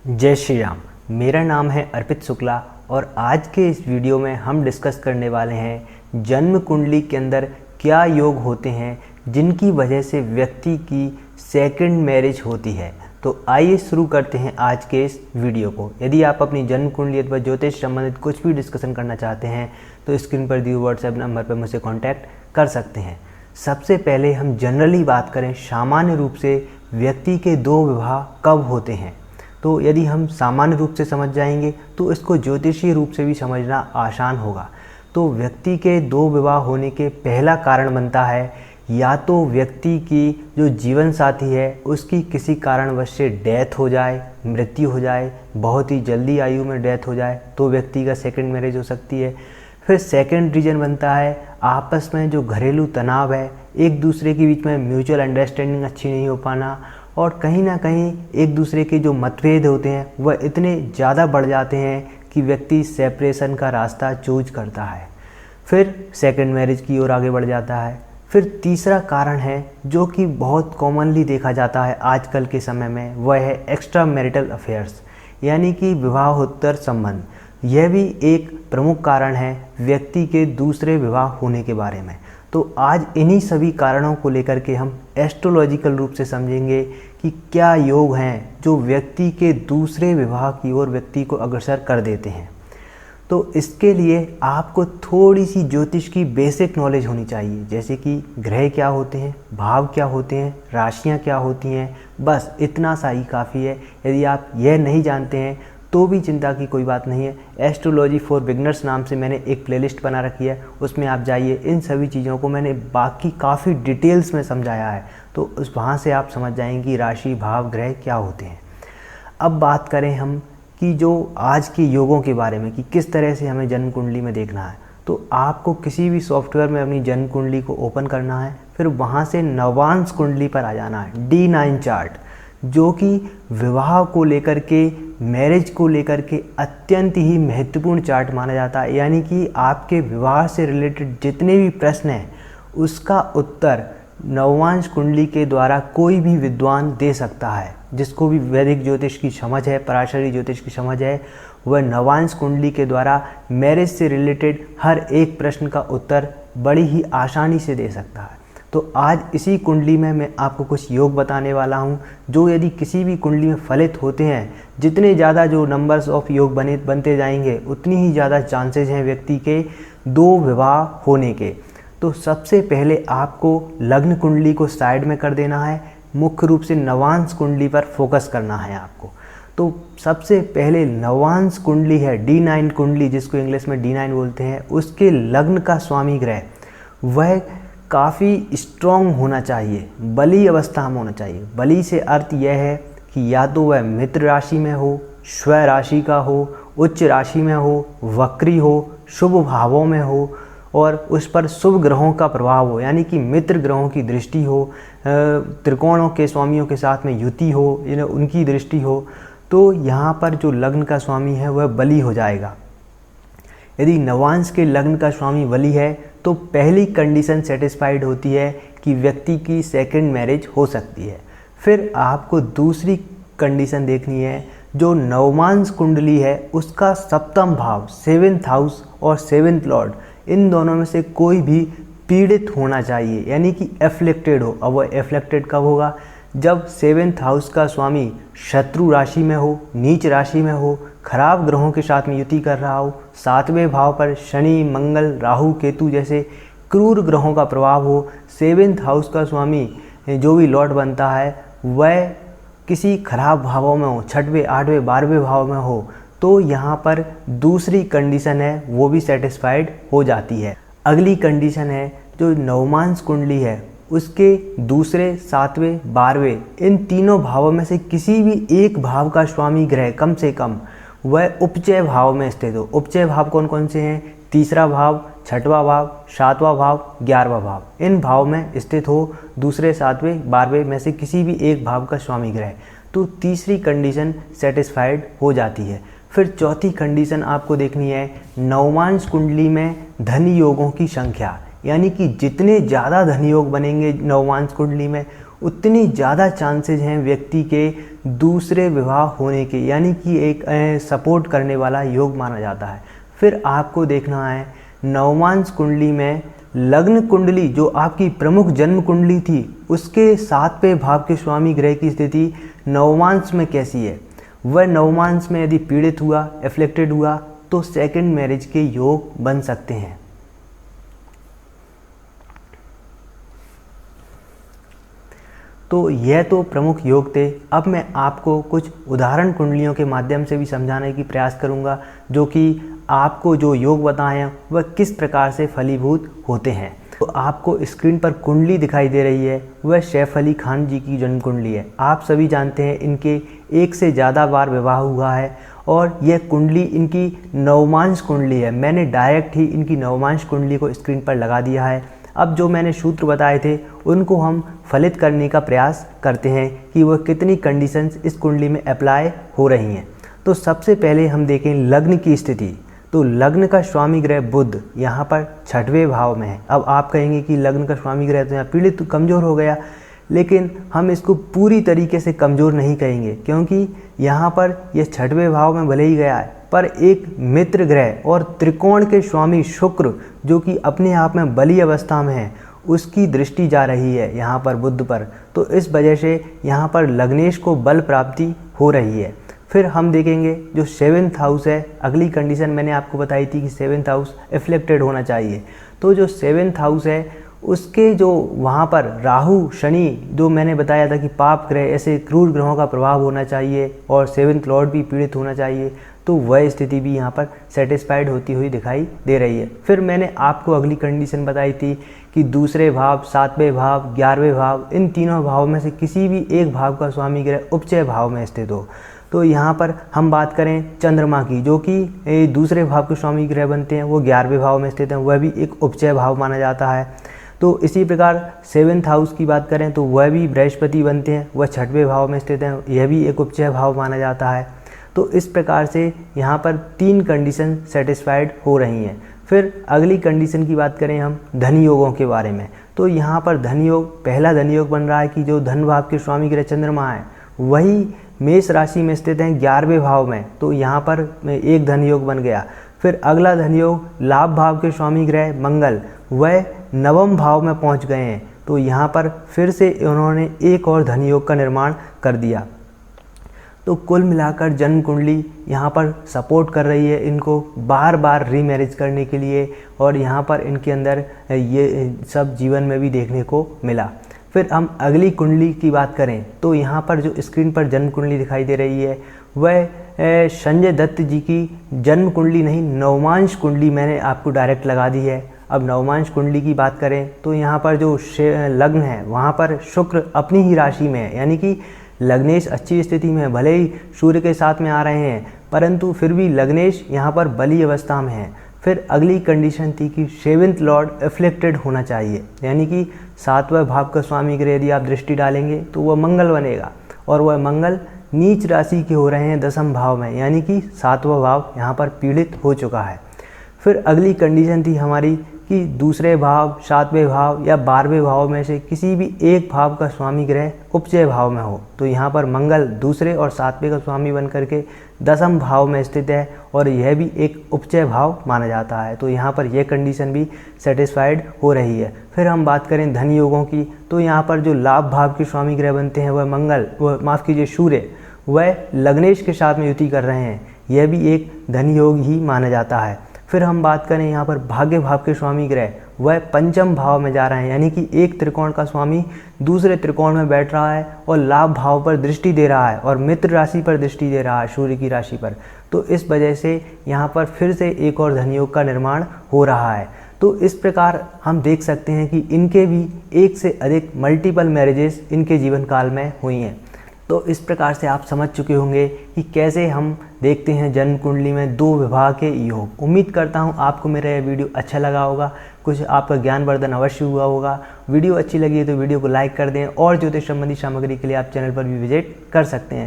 जय श्री राम। मेरा नाम है अर्पित शुक्ला और आज के इस वीडियो में हम डिस्कस करने वाले हैं जन्म कुंडली के अंदर क्या योग होते हैं जिनकी वजह से व्यक्ति की सेकंड मैरिज होती है। तो आइए शुरू करते हैं आज के इस वीडियो को। यदि आप अपनी जन्म कुंडली अथवा ज्योतिष संबंधित कुछ भी डिस्कशन करना चाहते हैं तो स्क्रीन पर दिए व्हाट्सएप नंबर पर मुझसे कॉन्टैक्ट कर सकते हैं। सबसे पहले हम जनरली बात करें, सामान्य रूप से व्यक्ति के दो विवाह कब होते हैं। तो यदि हम सामान्य रूप से समझ जाएंगे तो इसको ज्योतिषीय रूप से भी समझना आसान होगा। तो व्यक्ति के दो विवाह होने के पहला कारण बनता है या तो व्यक्ति की जो जीवन साथी है उसकी किसी कारणवश से डेथ हो जाए, मृत्यु हो जाए, बहुत ही जल्दी आयु में डेथ हो जाए तो व्यक्ति का सेकंड मैरिज हो सकती है। फिर सेकंड रीजन बनता है आपस में जो घरेलू तनाव है, एक दूसरे के बीच में म्यूचुअल अंडरस्टैंडिंग अच्छी नहीं हो पाना और कहीं ना कहीं एक दूसरे के जो मतभेद होते हैं वह इतने ज़्यादा बढ़ जाते हैं कि व्यक्ति सेपरेशन का रास्ता चूज करता है, फिर सेकंड मैरिज की ओर आगे बढ़ जाता है। फिर तीसरा कारण है जो कि बहुत कॉमनली देखा जाता है आजकल के समय में, वह है एक्स्ट्रा मैरिटल अफेयर्स यानी कि विवाहोत्तर संबंध। यह भी एक प्रमुख कारण है व्यक्ति के दूसरे विवाह होने के बारे में। तो आज इन्हीं सभी कारणों को लेकर के हम एस्ट्रोलॉजिकल रूप से समझेंगे कि क्या योग हैं जो व्यक्ति के दूसरे विवाह की ओर व्यक्ति को अग्रसर कर देते हैं। तो इसके लिए आपको थोड़ी सी ज्योतिष की बेसिक नॉलेज होनी चाहिए, जैसे कि ग्रह क्या होते हैं, भाव क्या होते हैं, राशियां क्या होती हैं, बस इतना सा ही काफ़ी है। यदि आप यह नहीं जानते हैं तो भी चिंता की कोई बात नहीं है। एस्ट्रोलॉजी फॉर बिगनर्स नाम से मैंने एक प्लेलिस्ट बना रखी है, उसमें आप जाइए। इन सभी चीज़ों को मैंने बाकी काफ़ी डिटेल्स में समझाया है, तो उस वहाँ से आप समझ जाएंगे राशि भाव ग्रह क्या होते हैं। अब बात करें हम कि जो आज के योगों के बारे में कि किस तरह से हमें जन्म कुंडली में देखना है, तो आपको किसी भी सॉफ्टवेयर में अपनी जन्म कुंडली को ओपन करना है, फिर वहाँ से नवांश कुंडली पर आ जाना है, D9 चार्ट, जो कि विवाह को लेकर के, मैरिज को लेकर के अत्यंत ही महत्वपूर्ण चार्ट माना जाता है। यानी कि आपके विवाह से रिलेटेड जितने भी प्रश्न हैं उसका उत्तर नवांश कुंडली के द्वारा कोई भी विद्वान दे सकता है। जिसको भी वैदिक ज्योतिष की समझ है, पराशरी ज्योतिष की समझ है, वह नवांश कुंडली के द्वारा मैरिज से रिलेटेड हर एक प्रश्न का उत्तर बड़ी ही आसानी से दे सकता है। तो आज इसी कुंडली में मैं आपको कुछ योग बताने वाला हूं जो यदि किसी भी कुंडली में फलित होते हैं, जितने ज़्यादा जो नंबर्स ऑफ योग बनते जाएंगे उतनी ही ज़्यादा चांसेस हैं व्यक्ति के दो विवाह होने के। तो सबसे पहले आपको लग्न कुंडली को साइड में कर देना है, मुख्य रूप से नवांश कुंडली पर फोकस करना है आपको। तो सबसे पहले नवांश कुंडली है, D9 कुंडली जिसको इंग्लिश में D9 बोलते हैं, उसके लग्न का स्वामी ग्रह वह काफ़ी स्ट्रॉन्ग होना चाहिए, बली अवस्था में होना चाहिए। बली से अर्थ यह है कि या तो वह मित्र राशि में हो, स्व राशि का हो, उच्च राशि में हो, वक्री हो, शुभ भावों में हो और उस पर शुभ ग्रहों का प्रभाव हो, यानी कि मित्र ग्रहों की दृष्टि हो, त्रिकोणों के स्वामियों के साथ में युति हो, उनकी दृष्टि हो, तो यहाँ पर जो लग्न का स्वामी है वह बली हो जाएगा। यदि नवांश के लग्न का स्वामी बली है तो पहली कंडीशन सेटिस्फाइड होती है कि व्यक्ति की सेकंड मैरिज हो सकती है। फिर आपको दूसरी कंडीशन देखनी है, जो नवमांश कुंडली है उसका सप्तम भाव, 7th हाउस और 7th लॉर्ड, इन दोनों में से कोई भी पीड़ित होना चाहिए, यानी कि एफ्लेक्टेड हो। अब वह एफ्लेक्टेड कब होगा? जब 7th हाउस का स्वामी शत्रु राशि में हो, नीच राशि में हो, खराब ग्रहों के साथ में युति कर रहा हो, 7वें भाव पर शनि मंगल राहु केतु जैसे क्रूर ग्रहों का प्रभाव हो, 7th हाउस का स्वामी जो भी लॉर्ड बनता है वह किसी खराब भावों में हो, 6वें 8वें 12वें भाव में हो, तो यहाँ पर दूसरी कंडीशन है वो भी सेटिस्फाइड हो जाती है। अगली कंडीशन है जो नवमांश कुंडली है उसके दूसरे 7वें 12वें इन तीनों भावों में से किसी भी एक भाव का स्वामी ग्रह कम से कम वह उपचय भाव में स्थित हो। उपचय भाव कौन कौन से हैं? तीसरा भाव, 6वां भाव, 7वां भाव, 11वां भाव, इन भाव में स्थित हो दूसरे 7वें 12वें में से किसी भी एक भाव का स्वामी ग्रह, तो तीसरी कंडीशन सेटिस्फाइड हो जाती है। फिर चौथी कंडीशन आपको देखनी है नवमांश कुंडली में धन योगों की संख्या, यानी कि जितने ज़्यादा धन योग बनेंगे नवमांश कुंडली में उतनी ज़्यादा चांसेज हैं व्यक्ति के दूसरे विवाह होने के, यानी कि एक सपोर्ट करने वाला योग माना जाता है। फिर आपको देखना है नवमांश कुंडली में लग्न कुंडली जो आपकी प्रमुख जन्म कुंडली थी उसके 7वें भाव के स्वामी ग्रह की स्थिति नवमांश में कैसी है। वह नवमांश में यदि पीड़ित हुआ, एफ्लेक्टेड हुआ, तो सेकंड मैरिज के योग बन सकते हैं। तो यह तो प्रमुख योग थे। अब मैं आपको कुछ उदाहरण कुंडलियों के माध्यम से भी समझाने की प्रयास करूंगा, जो कि आपको जो योग बताए हैं वह किस प्रकार से फलीभूत होते हैं। तो आपको स्क्रीन पर कुंडली दिखाई दे रही है, वह सैफ अली खान जी की जन्म कुंडली है। आप सभी जानते हैं इनके एक से ज़्यादा बार विवाह हुआ है और यह कुंडली इनकी नवमांश कुंडली है। मैंने डायरेक्ट ही इनकी नवमांश कुंडली को स्क्रीन पर लगा दिया है। अब जो मैंने सूत्र बताए थे उनको हम फलित करने का प्रयास करते हैं कि वह कितनी कंडीशंस इस कुंडली में अप्लाई हो रही हैं। तो सबसे पहले हम देखें लग्न की स्थिति। तो लग्न का स्वामी ग्रह बुध यहाँ पर 6वें भाव में है। अब आप कहेंगे कि लग्न का स्वामी ग्रह तो यहाँ पीड़ित कमज़ोर हो गया, लेकिन हम इसको पूरी तरीके से कमज़ोर नहीं कहेंगे, क्योंकि यहाँ पर यह 6वें भाव में भले ही गया है, पर एक मित्र ग्रह और त्रिकोण के स्वामी शुक्र जो कि अपने आप में बली अवस्था में है, उसकी दृष्टि जा रही है यहाँ पर बुध पर। तो इस वजह से यहाँ पर लग्नेश को बल प्राप्ति हो रही है। फिर हम देखेंगे जो 7th हाउस है, अगली कंडीशन मैंने आपको बताई थी कि 7th हाउस एफ्लेक्टेड होना चाहिए। तो जो 7th हाउस है उसके जो वहाँ पर राहु शनि, जो मैंने बताया था कि पाप ग्रह, ऐसे क्रूर ग्रहों का प्रभाव होना चाहिए और 7th लॉर्ड भी पीड़ित होना चाहिए, तो वह स्थिति भी यहाँ पर सेटिस्फाइड होती हुई दिखाई दे रही है। फिर मैंने आपको अगली कंडीशन बताई थी कि दूसरे भाव, 7वें भाव, 11वें भाव, इन तीनों भावों में से किसी भी एक भाव का स्वामी ग्रह उपचय भाव में स्थित हो। तो यहाँ पर हम बात करें चंद्रमा की, जो कि दूसरे भाव के स्वामी ग्रह बनते हैं, वो 11वें भाव में स्थित हैं, वह भी एक उपचय भाव माना जाता है। तो इसी प्रकार 7th हाउस की बात करें तो वह भी बृहस्पति बनते हैं, वह 6वें भाव में स्थित हैं, यह भी एक उपचय भाव माना जाता है। तो इस प्रकार से यहाँ पर 3 कंडीशन सेटिस्फाइड हो रही हैं। फिर अगली कंडीशन की बात करें हम धन योगों के बारे में, तो यहाँ पर धन योग, पहला धन योग बन रहा है कि जो धन भाव के स्वामी ग्रह चंद्रमा है वही मेष राशि में स्थित हैं 11वें भाव में, तो यहाँ पर एक धन योग बन गया। फिर अगला धन योग लाभ भाव के स्वामी ग्रह मंगल, वह 9वें भाव में पहुँच गए हैं, तो यहाँ पर फिर से उन्होंने एक और धन योग का निर्माण कर दिया। तो कुल मिलाकर जन्म कुंडली यहाँ पर सपोर्ट कर रही है इनको बार बार रीमैरिज करने के लिए, और यहाँ पर इनके अंदर ये सब जीवन में भी देखने को मिला। फिर हम अगली कुंडली की बात करें तो यहाँ पर जो स्क्रीन पर जन्म कुंडली दिखाई दे रही है वह संजय दत्त जी की जन्म कुंडली नहीं, नवमांश कुंडली मैंने आपको डायरेक्ट लगा दी है। अब नवमांश कुंडली की बात करें तो यहाँ पर जो लग्न है वहाँ पर शुक्र अपनी ही राशि में है, यानी कि लग्नेश अच्छी स्थिति में है, भले ही सूर्य के साथ में आ रहे हैं परंतु फिर भी लग्नेश यहाँ पर बली अवस्था में है। फिर अगली कंडीशन थी कि 7th लॉर्ड एफ्लेक्टेड होना चाहिए, यानी कि 7वें भाव का स्वामी ग्रह यदि आप दृष्टि डालेंगे तो वह मंगल बनेगा, और वह मंगल नीच राशि के हो रहे हैं 10वें भाव में, यानी कि 7वां भाव यहाँ पर पीड़ित हो चुका है। फिर अगली कंडीशन थी हमारी कि दूसरे भाव, 7वें भाव या 12वें भाव में से किसी भी एक भाव का स्वामी ग्रह उपचय भाव में हो, तो यहाँ पर मंगल दूसरे और 7वें का स्वामी बन करके 10वें भाव में स्थित है और यह भी एक उपचय भाव माना जाता है, तो यहाँ पर यह कंडीशन भी सेटिस्फाइड हो रही है। फिर हम बात करें धन योगों की, तो यहाँ पर जो लाभ भाव के स्वामी ग्रह बनते हैं वह सूर्य, वह लग्नेश के साथ में युति कर रहे हैं, यह भी एक धन योग ही माना जाता है। फिर हम बात करें यहाँ पर भाग्य भाव के स्वामी ग्रह, वह 5वें भाव में जा रहे हैं, यानी कि एक त्रिकोण का स्वामी दूसरे त्रिकोण में बैठ रहा है और लाभ भाव पर दृष्टि दे रहा है और मित्र राशि पर दृष्टि दे रहा है, सूर्य की राशि पर। तो इस वजह से यहाँ पर फिर से एक और धन योग का निर्माण हो रहा है। तो इस प्रकार हम देख सकते हैं कि इनके भी एक से अधिक मल्टीपल मैरिजेस इनके जीवन काल में हुई हैं। तो इस प्रकार से आप समझ चुके होंगे कि कैसे हम देखते हैं जन्म कुंडली में 2 विवाह के योग। उम्मीद करता हूं आपको मेरा यह वीडियो अच्छा लगा होगा, कुछ आपका ज्ञानवर्धन अवश्य हुआ होगा। वीडियो अच्छी लगी है तो वीडियो को लाइक कर दें और ज्योतिष संबंधी सामग्री के लिए आप चैनल पर भी विजिट कर सकते हैं।